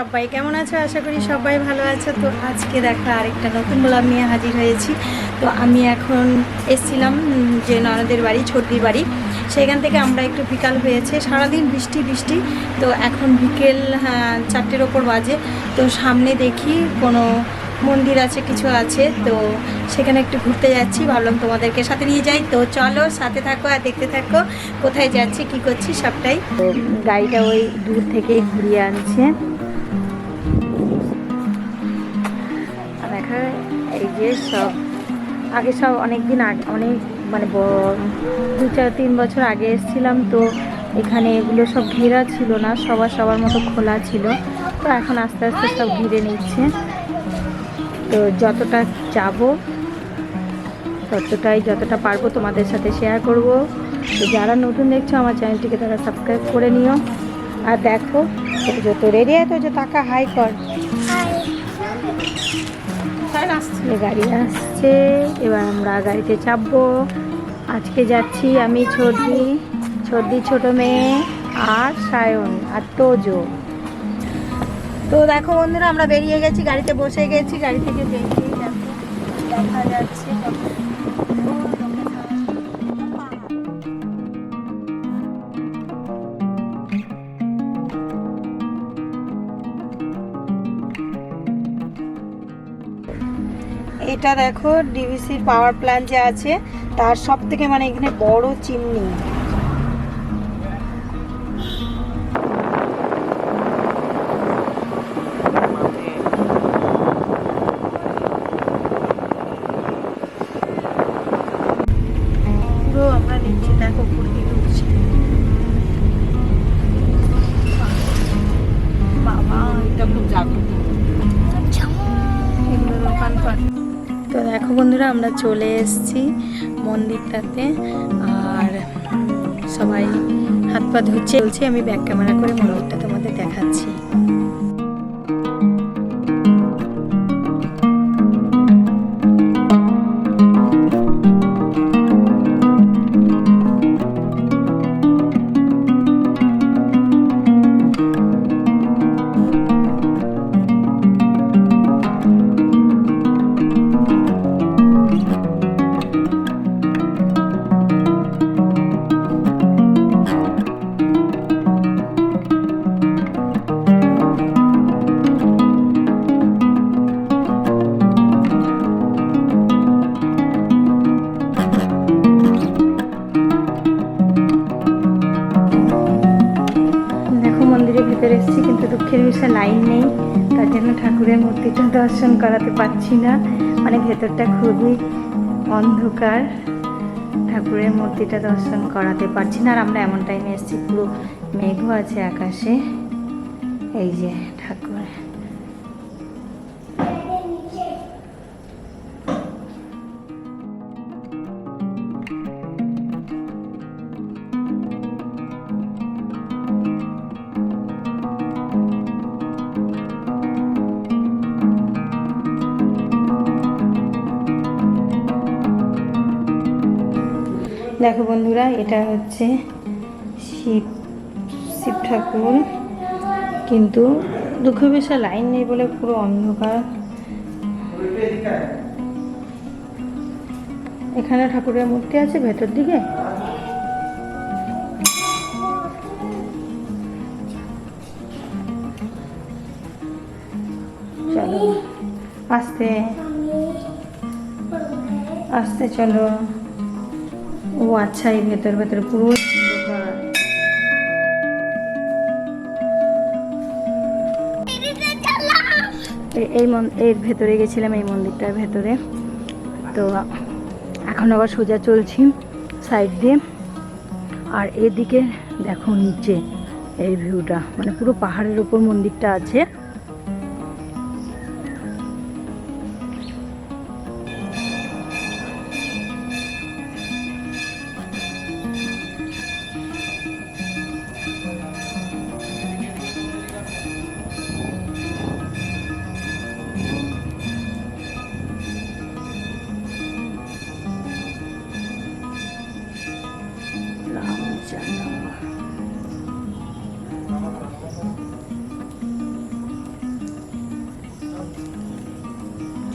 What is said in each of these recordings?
সবাই কেমন আছো? আশা করি সবাই ভালো আছো। তো আজকে দেখো আরেকটা নতুন ব্লগ নিয়ে হাজির হয়েছি। তো আমি এখন এসেছিলাম যে ননদের বাড়ি, ছোটদির বাড়ি। সেখান থেকে আমরা একটু বিকাল হয়েছে, সারাদিন বৃষ্টি বৃষ্টি। তো এখন বিকেল 4টের ওপর বাজে। তো সামনে দেখি কোনো মন্দির আছে, কিছু আছে, তো সেখানে একটু ঘুরতে যাচ্ছি। ভাবলাম তোমাদেরকে সাথে নিয়ে যাই। তো চলো সাথে থাকো আর দেখতে থাকো কোথায় যাচ্ছি, কি করছি সবটাই। তো গাড়িটা ওই দূর থেকেই ঘুরিয়ে আনছে। দেখা এই যে সব আগে সব অনেক দিন আগে, অনেক মানে 2-3 বছর আগে এসেছিলাম। তো এখানে এগুলো সব ঘেরা ছিল না, সবার মতো খোলা ছিল। তো এখন আস্তে আস্তে সব ঘিরে নিচ্ছে। তো যতটা যাব ততটাই, যতটা পারবো তোমাদের সাথে শেয়ার করব। তো যারা নতুন দেখছো আমার চ্যানেলটিকে তারা সাবস্ক্রাইব করে নিও। আর দেখো যত রেডি হয় তো যে টাকা হাই কর, গাড়ি আসছে। এবার আমরা গাড়িতে চাপবো। আজকে যাচ্ছি আমি, ছোটদি, ছোট মেয়ে আর সায়ন আর তোজো। তো দেখো বন্ধুরা, আমরা বেরিয়ে গেছি, গাড়িতে বসে গেছি। গাড়ি থেকে বেরিয়ে দেখা যাচ্ছে এটা। দেখো ডিভিসির পাওয়ার প্ল্যান্ট যে আছে তার সব থেকে মানে এখানে বড় চিমনি। পুরো আমরা নিচে দেখো উপর দিকে উঠছি। বাবা এটা খুব জাগ্রত এগুলো দোকানপাট। তো দেখো বন্ধুরা, আমরা চলে এসেছি মন্দিরটাতে। আর সবাই হাত পা ধুচ্ছে বলছি। আমি ব্যাক ক্যামেরা করে মন্দিরটা তোমাদের দেখাচ্ছি। ভেতরে এসেছি, কিন্তু দুঃখের বিষয় লাইন নেই, তার জন্য ঠাকুরের মূর্তিটা দর্শন করাতে পারছি না। মানে ভেতরটা খুবই অন্ধকার, ঠাকুরের মূর্তিটা দর্শন করাতে পারছি না। আর আমরা এমন টাইমে এসেছি পুরো মেঘও আছে আকাশে। এই যে ঠাকুর, দেখো বন্ধুরা, এটা হচ্ছে শিব ঠাকুর, কিন্তু দুঃখ বিষয় লাইন নেই বলে পুরো অন্ধকার। এখানে ঠাকুরের মূর্তি আছে ভেতর দিকে। চলো আস্তে আস্তে চলো। ও আচ্ছা, এই ভেতরে পুরো এর ভেতরে গেছিলাম, এই মন্দিরটার ভেতরে। তো এখন আবার সোজা চলছি সাইড দিয়ে। আর এদিকে দেখো নিচে এই ভিউটা, মানে পুরো পাহাড়ের উপর মন্দিরটা আছে।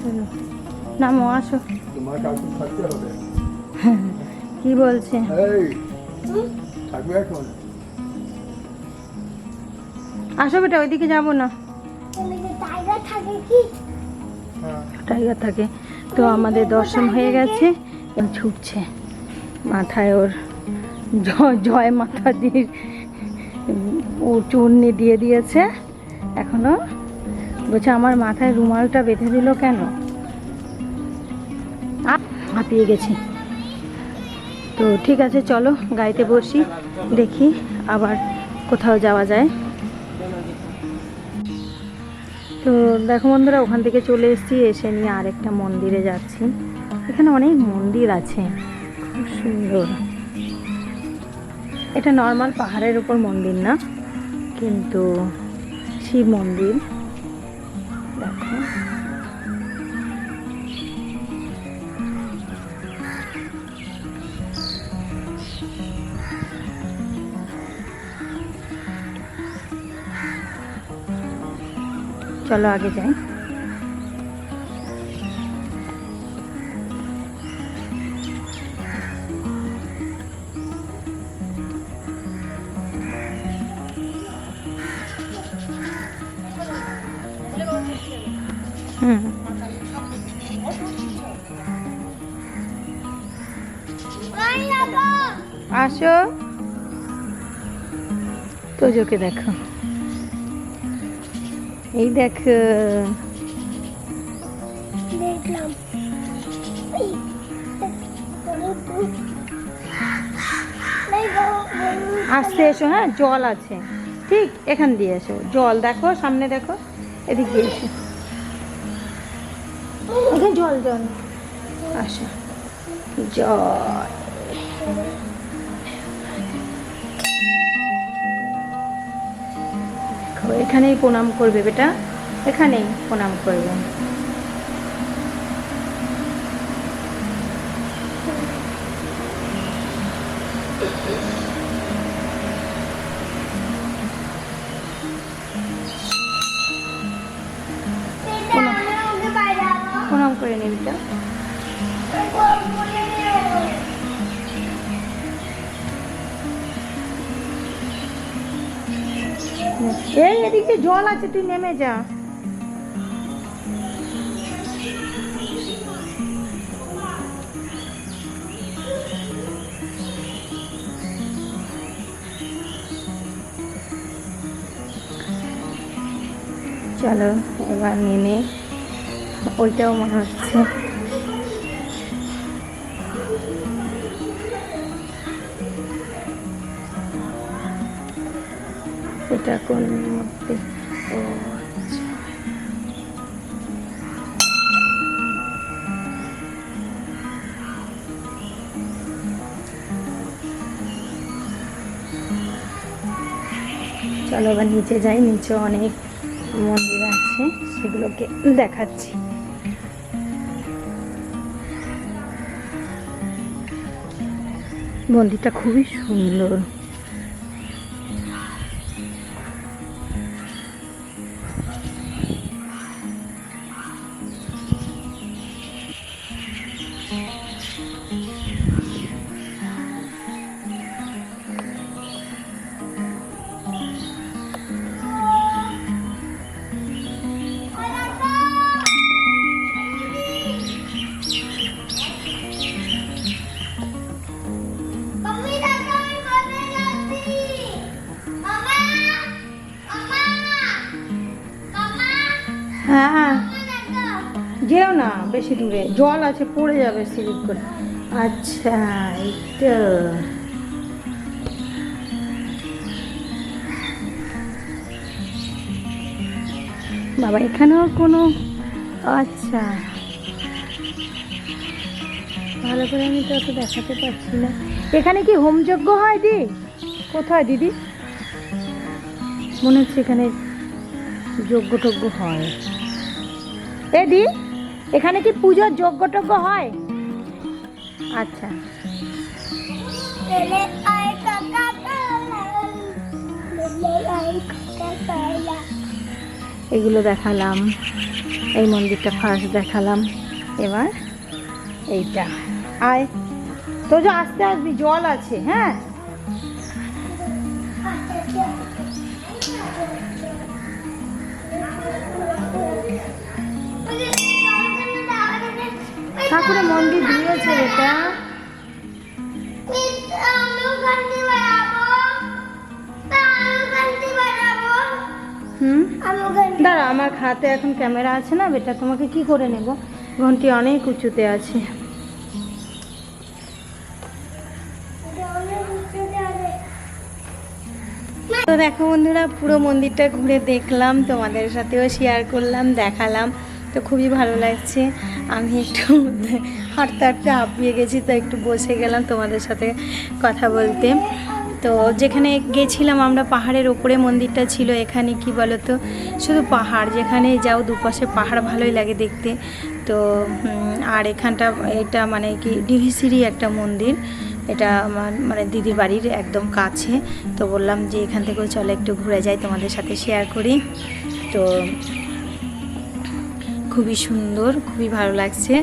চলো নামো, আসো। তোমার কাকু থাকতে হবে। কি বলছে? এই থাকবে এখন? আসো বেটা, ওইদিকে যাবো না। টাইগার থাকে কি? হ্যাঁ টাইগার থাকে। তো আমাদের দর্শন হয়ে গেছে, ছুটছে মাথায় ওর জয় মাতা দিয়ে ও চূর্ণি দিয়ে দিয়েছে। এখনো বলছে আমার মাথায় রুমালটা বেঁধে দিল কেন? হাঁপিয়ে গেছি। তো ঠিক আছে, চলো গাড়িতে বসি, দেখি আবার কোথাও যাওয়া যায়। তো দেখো বন্ধুরা, ওখান থেকে চলে এসেছি, এসে নিয়ে আরেকটা মন্দিরে যাচ্ছি। এখানে অনেক মন্দির আছে, খুব সুন্দর। এটা নর্মাল পাহাড়ের উপর মন্দির না, কিন্তু শিব মন্দির। দেখো চলো আগে যাই। আসো, তোজোকে দেখো, এই দেখো। দেখলাম আসতে এসো, হ্যাঁ জল আছে, ঠিক এখান দিয়ে এসো। জল দেখো, সামনে দেখো, এদিকে এসো, এখানে জল জল আসো, জল। দেখো এখানেই প্রণাম করবে বেটা, এখানেই প্রণাম করবে। প্রণাম করে নে বেটা। এই এদিকে জল আছে, তুই নেমে যা। চলো এবার নেমে, ওইটাও মনে হচ্ছে এটা কোন মধ্যে। ও আচ্ছা, চলো এবার নিচে যাই। নিচে অনেক মন্দির আছে, সেগুলোকে দেখাচ্ছি। মন্দিরটা খুবই সুন্দর। হ্যাঁ যেও না বেশি দূরে, জল আছে, পড়ে যাবে স্লিপ করে। আচ্ছা এইটা বাবা, এখানেও কোনো, আচ্ছা ভালো করে আমি তো অত দেখাতে পারছি না। এখানে কি হোমযজ্ঞ হয় দি? কোথায় দিদি? মনে হচ্ছে এখানে যজ্ঞ টজ্ঞ হয়। এ দি, এখানে কি পুজোর যজ্ঞ টজ্ঞ হয়? আচ্ছা এগুলো দেখালাম, এই মন্দিরটা ফার্স্ট দেখালাম, এবার এইটা। আয় তো, যে আস্তে আসবি, জল আছে। হ্যাঁ, ঠাকুরের মন্দির দিয়েছে এটা। দাঁড়া, আমার হাতে এখন ক্যামেরা আছে না বেটা, তোমাকে কি করে নেব, ঘন্টি অনেক উঁচুতে আছে। তো দেখো বন্ধুরা, পুরো মন্দিরটা ঘুরে দেখলাম, তোমাদের সাথেও শেয়ার করলাম, দেখালাম। তো খুবই ভালো লাগছে। আমি একটু হাঁটতে হাঁটতে হাঁপিয়ে গেছি, তো একটু বসে গেলাম তোমাদের সাথে কথা বলতে। তো যেখানে গেছিলাম আমরা, পাহাড়ের ওপরে মন্দিরটা ছিল। এখানে কি বলো তো, শুধু পাহাড়, যেখানে যাও দুপাশে পাহাড়, ভালোই লাগে দেখতে। তো আর এখানটা, এটা মানে কি ডিভিসিরই একটা মন্দির, এটা আমার মানে দিদির বাড়ির একদম কাছে। তো বললাম যে এখান থেকেও চলো একটু ঘুরে যাই, তোমাদের সাথে শেয়ার করি। তো খুবই সুন্দর, খুবই ভালো লাগছে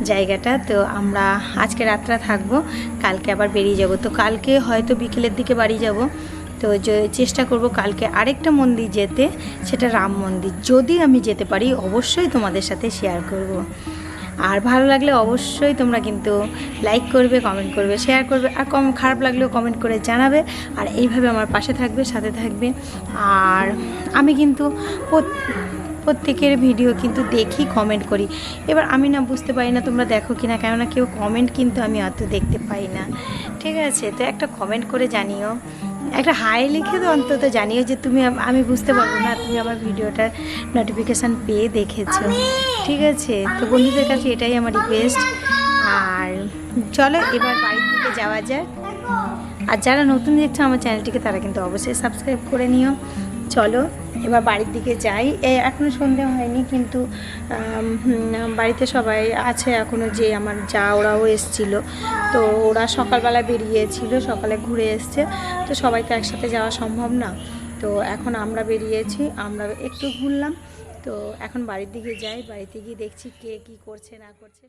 জায়গাটা। তো আমরা আজকে রাতটা থাকবো, কালকে আবার বেরিয়ে যাব। তো কালকে হয়তো বিকেলের দিকে বাড়ি যাব। তো চেষ্টা করব কালকে আরেকটা মন্দির যেতে, সেটা রাম মন্দির। যদি আমি যেতে পারি অবশ্যই তোমাদের সাথে শেয়ার করব। আর ভালো লাগলে অবশ্যই তোমরা কিন্তু লাইক করবে, কমেন্ট করবে, শেয়ার করবে, আর খারাপ লাগলেও কমেন্ট করে জানাবে। আর এইভাবে আমার পাশে থাকবে, সাথে থাকবে। আর আমি কিন্তু প্রত্যেকের ভিডিও কিন্তু দেখি, কমেন্ট করি। এবার আমি না বুঝতে পারি না তোমরা দেখো কি না, কেননা কেউ কমেন্ট কিন্তু আমি অত দেখতে পাই না। ঠিক আছে, তো একটা কমেন্ট করে জানিও, একটা হাই লিখে তো অন্তত জানিও যে তুমি, আমি বুঝতে পারবো না তুমি আমার ভিডিওটার নোটিফিকেশান পেয়ে দেখেছো। ঠিক আছে, তো বন্ধুদের কাছে এটাই আমার রিকোয়েস্ট। আর চলো এবার বাড়ির দিকে যাওয়া যায়। আর যারা নতুন দেখছো আমার চ্যানেলটিকে, তারা কিন্তু অবশ্যই সাবস্ক্রাইব করে নিও। চলো এবার বাড়ির দিকে যাই। এখনও সন্ধে হয়নি, কিন্তু বাড়িতে সবাই আছে এখনও। যে আমার যা, ওরাও এসেছিলো। তো ওরা সকালবেলা বেরিয়েছিল, সকালে ঘুরে এসছে। তো সবাই তো একসাথে যাওয়া সম্ভব না। তো এখন আমরা বেরিয়েছি, আমরা একটু ঘুরলাম। তো এখন বাড়ির দিকে যাই, বাড়িতে গিয়ে দেখছি কে কী করছে না করছে।